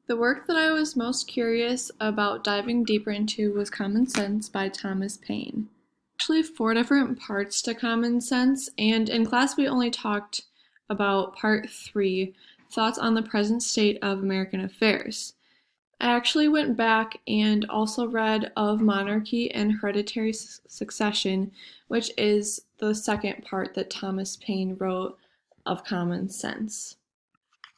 The work that I was most curious about diving deeper into was Common Sense by Thomas Paine. Actually, four different parts to Common Sense, and in class we only talked about part three, Thoughts on the Present State of American Affairs. I actually went back and also read Of Monarchy and Hereditary Succession, which is the second part that Thomas Paine wrote of Common Sense.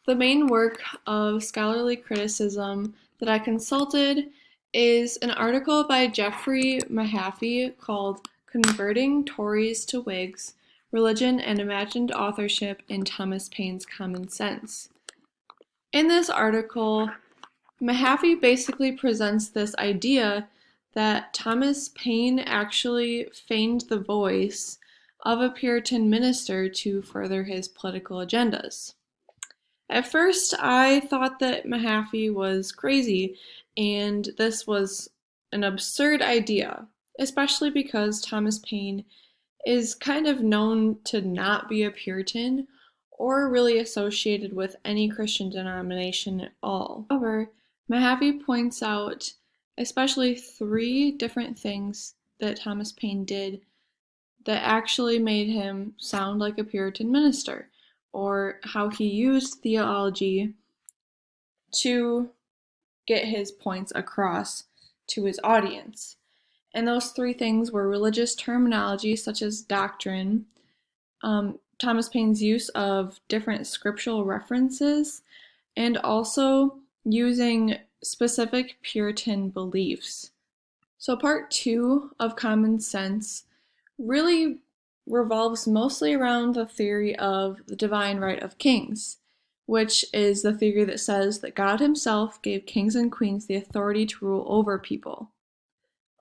The main work of scholarly criticism that I consulted is an article by Geoffrey Mahaffey called Converting Tories to Whigs, Religion and Imagined Authorship in Thomas Paine's Common Sense. In this article, Mahaffey basically presents this idea that Thomas Paine actually feigned the voice of a Puritan minister to further his political agendas. At first, I thought that Mahaffey was crazy, and this was an absurd idea, especially because Thomas Paine is kind of known to not be a Puritan or really associated with any Christian denomination at all. However, Mahaffey points out especially three different things that Thomas Paine did that actually made him sound like a Puritan minister, or how he used theology to get his points across to his audience. And those three things were religious terminology such as doctrine, Thomas Paine's use of different scriptural references, and also using specific Puritan beliefs. So part two of Common Sense really revolves mostly around the theory of the divine right of kings, which is the theory that says that God himself gave kings and queens the authority to rule over people.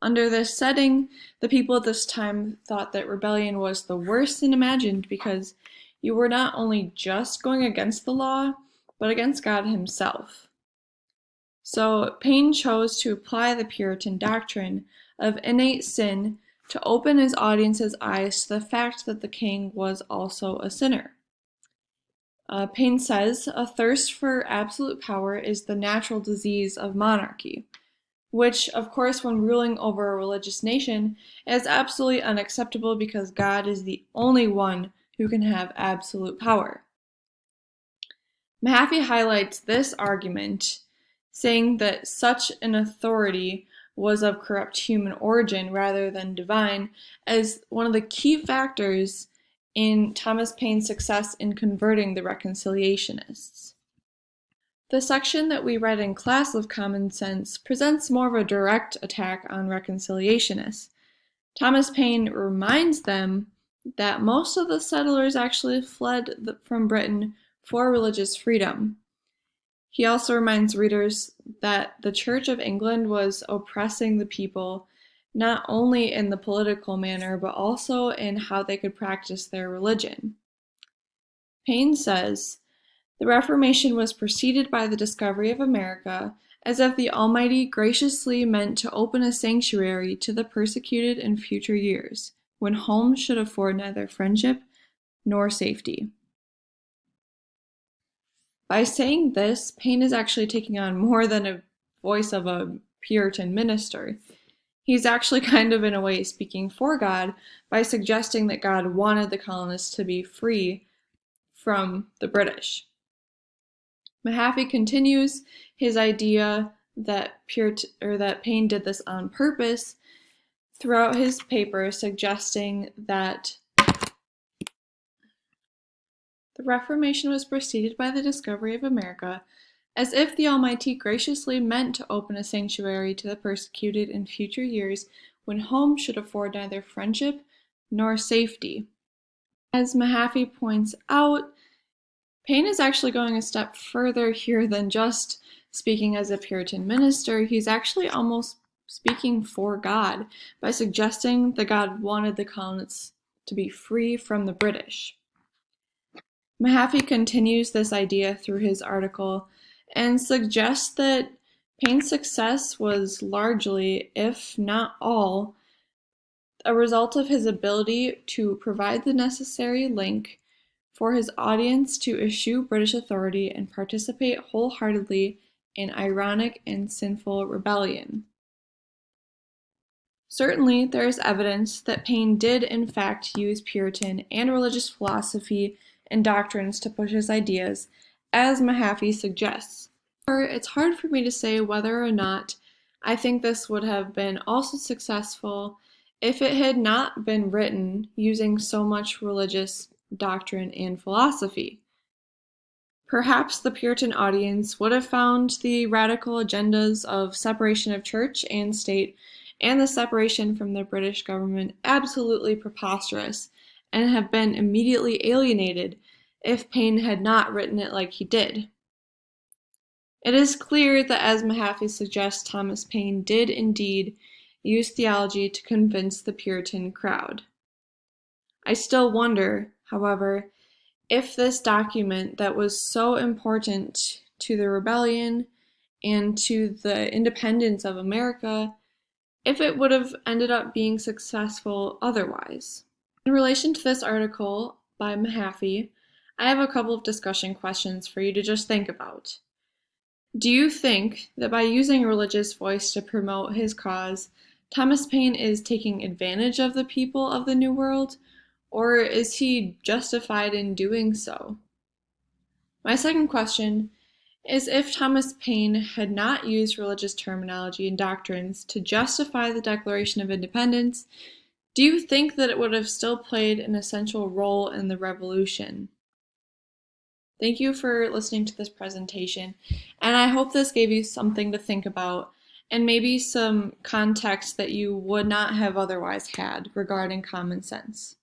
Under this setting, the people at this time thought that rebellion was the worst sin imagined because you were not only just going against the law, but against God himself. So Paine chose to apply the Puritan doctrine of innate sin to open his audience's eyes to the fact that the king was also a sinner. Paine says, a thirst for absolute power is the natural disease of monarchy, which, of course, when ruling over a religious nation, is absolutely unacceptable because God is the only one who can have absolute power. Mahaffey highlights this argument, saying that such an authority was of corrupt human origin rather than divine, as one of the key factors in Thomas Paine's success in converting the Reconciliationists. The section that we read in class of Common Sense presents more of a direct attack on Reconciliationists. Thomas Paine reminds them that most of the settlers actually fled from Britain for religious freedom. He also reminds readers that the Church of England was oppressing the people not only in the political manner, but also in how they could practice their religion. Paine says, the Reformation was preceded by the discovery of America, as if the Almighty graciously meant to open a sanctuary to the persecuted in future years, when home should afford neither friendship nor safety. By saying this, Paine is actually taking on more than a voice of a Puritan minister. He's actually kind of in a way speaking for God by suggesting that God wanted the colonists to be free from the British. Mahaffey continues his idea that Paine did this on purpose throughout his paper, suggesting that the Reformation was preceded by the discovery of America, as if the Almighty graciously meant to open a sanctuary to the persecuted in future years when home should afford neither friendship nor safety. As Mahaffey points out, Paine is actually going a step further here than just speaking as a Puritan minister. He's actually almost speaking for God by suggesting that God wanted the colonists to be free from the British. Mahaffey continues this idea through his article and suggests that Paine's success was largely, if not all, a result of his ability to provide the necessary link for his audience to eschew British authority and participate wholeheartedly an ironic and sinful rebellion. Certainly, there is evidence that Paine did in fact use Puritan and religious philosophy and doctrines to push his ideas, as Mahaffey suggests. However, it's hard for me to say whether or not I think this would have been also successful if it had not been written using so much religious doctrine and philosophy. Perhaps the Puritan audience would have found the radical agendas of separation of church and state and the separation from the British government absolutely preposterous and have been immediately alienated if Paine had not written it like he did. It is clear that, as Mahaffey suggests, Thomas Paine did indeed use theology to convince the Puritan crowd. I still wonder, however, if this document that was so important to the rebellion and to the independence of America, if it would have ended up being successful otherwise. In relation to this article by Mahaffey, I have a couple of discussion questions for you to just think about. Do you think that by using a religious voice to promote his cause, Thomas Paine is taking advantage of the people of the New World, or is he justified in doing so? My second question is, if Thomas Paine had not used religious terminology and doctrines to justify the Declaration of Independence, do you think that it would have still played an essential role in the Revolution? Thank you for listening to this presentation, and I hope this gave you something to think about and maybe some context that you would not have otherwise had regarding common sense.